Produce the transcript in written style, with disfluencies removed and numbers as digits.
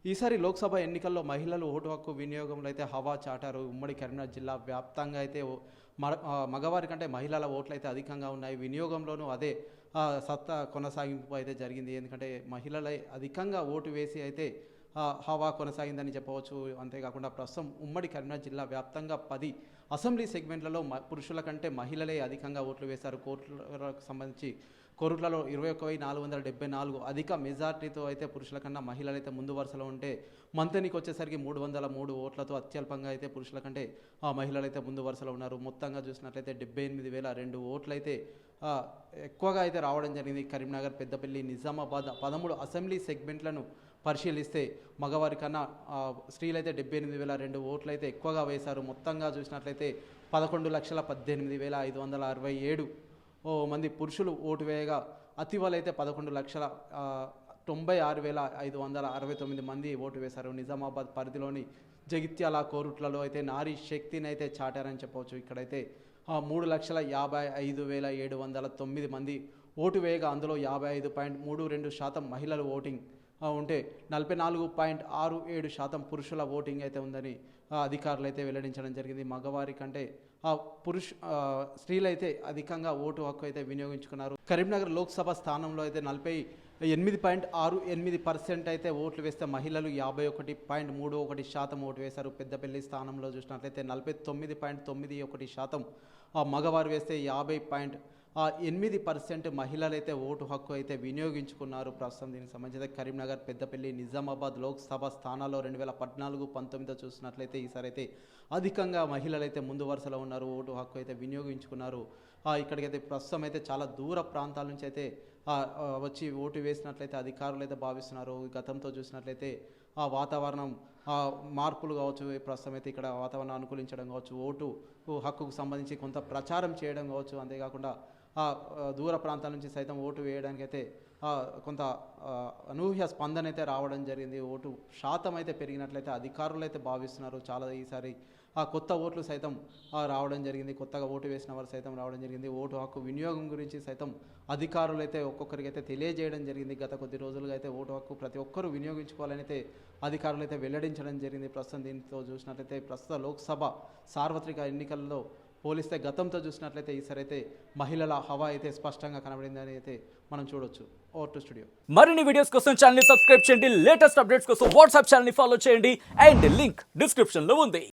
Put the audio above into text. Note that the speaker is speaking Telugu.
ఈసారి లోక్సభ ఎన్నికల్లో మహిళలు ఓటు హక్కు వినియోగంలో అయితే హవా చాటారు. ఉమ్మడి కరీంనగర్ జిల్లా వ్యాప్తంగా అయితే మగవారి కంటే మహిళల ఓట్లు అయితే అధికంగా ఉన్నాయి. వినియోగంలోనూ అదే సత్తా కొనసాగింపు అయితే జరిగింది. ఎందుకంటే మహిళలే అధికంగా ఓటు వేసి అయితే హవా కొనసాగిందని చెప్పవచ్చు. అంతేకాకుండా ప్రస్తుతం ఉమ్మడి కరీంనగర్ జిల్లా వ్యాప్తంగా 10 అసెంబ్లీ సెగ్మెంట్లలో పురుషుల కంటే మహిళలే అధికంగా ఓట్లు వేశారు. కోర్టులకు సంబంధించి కోరుట్లలో 21,474 అధిక మెజార్టీతో అయితే పురుషుల కన్నా మహిళలు అయితే ముందు వరుసలో ఉంటే, మంతనికి వచ్చేసరికి 303 ఓట్లతో అత్యల్పంగా అయితే పురుషుల కంటే మహిళలు అయితే ముందు వరుసలో ఉన్నారు. మొత్తంగా చూసినట్లయితే 78,002 ఓట్లు అయితే ఎక్కువగా అయితే రావడం జరిగింది. కరీంనగర్, పెద్దపల్లి, నిజామాబాద్ 13 అసెంబ్లీ సెగ్మెంట్లను పరిశీలిస్తే మగవారి కన్నా స్త్రీలైతే 78,002 ఓట్లు అయితే ఎక్కువగా వేశారు. మొత్తంగా చూసినట్లయితే 11,18,567 మంది పురుషులు ఓటు వేయగా అతివలైతే 11,96,569 మంది ఓటు వేశారు. నిజామాబాద్ పరిధిలోని జగిత్యాల, కోరుట్లలో అయితే నారీ శక్తిని అయితే చాటారని చెప్పవచ్చు. ఇక్కడైతే 3,55,709 మంది ఓటు వేయగా అందులో 55.32% మహిళలు ఓటింగ్ ఉంటే 44.67% పురుషుల ఓటింగ్ అయితే ఉందని అధికారులు అయితే వెల్లడించడం జరిగింది. మగవారి కంటే స్త్రీలైతే అధికంగా ఓటు హక్కు అయితే వినియోగించుకున్నారు. కరీంనగర్ లోక్సభ స్థానంలో అయితే 48.68% అయితే ఓట్లు వేస్తే మహిళలు 51.31% ఓటు వేశారు. పెద్దపల్లి స్థానంలో చూసినట్లయితే 49.91% మగవారు వేస్తే 50.8% మహిళలైతే ఓటు హక్కు అయితే వినియోగించుకున్నారు. ప్రస్తుతం దీనికి సంబంధించి కరీంనగర్, పెద్దపల్లి, నిజామాబాద్ లోక్సభ స్థానాల్లో 2014-19 చూసినట్లయితే ఈసారి అయితే అధికంగా మహిళలైతే ముందు వరుసలో ఉన్నారు. ఓటు హక్కు అయితే వినియోగించుకున్నారు. ఇక్కడికైతే ప్రస్తుతం అయితే చాలా దూర ప్రాంతాల నుంచి అయితే వచ్చి ఓటు వేసినట్లయితే అధికారులు అయితే భావిస్తున్నారు. గతంతో చూసినట్లయితే వాతావరణం మార్పులు కావచ్చు, ప్రస్తుతం అయితే ఇక్కడ వాతావరణం అనుకూలించడం కావచ్చు, ఓటు హక్కుకు సంబంధించి కొంత ప్రచారం చేయడం కావచ్చు, అంతేకాకుండా దూర ప్రాంతాల నుంచి సైతం ఓటు వేయడానికి అయితే కొంత అనూహ్య స్పందన అయితే రావడం జరిగింది. ఓటు శాతం అయితే పెరిగినట్లయితే అధికారులు అయితే భావిస్తున్నారు. చాలా ఈసారి కొత్త ఓట్లు సైతం రావడం జరిగింది. కొత్తగా ఓటు వేసిన వారు సైతం రావడం జరిగింది. ఓటు హక్కు వినియోగం గురించి సైతం అధికారులు అయితే ఒక్కొక్కరికి అయితే తెలియజేయడం జరిగింది. గత కొద్ది రోజులుగా అయితే ఓటు హక్కు ప్రతి ఒక్కరూ వినియోగించుకోవాలని అయితే అధికారులు అయితే వెల్లడించడం జరిగింది. ప్రస్తుతం దీంతో చూసినట్లయితే ప్రస్తుత లోక్సభ సార్వత్రిక ఎన్నికల్లో పోలిస్తే గతంతో చూసినట్లయితే ఈసారి అయితే మహిళల హవా అయితే స్పష్టంగా కనబడిందని అయితే మనం చూడొచ్చు. Over to studio. మరిన్ని వీడియోస్ కోసం ఛానల్ ని సబ్స్క్రైబ్ చేయండి. లేటెస్ట్ అప్డేట్స్ కోసం వాట్సాప్ ఛానల్ ని ఫాలో చేయండి. అండ్ లింక్ డిస్క్రిప్షన్ లో ఉంది.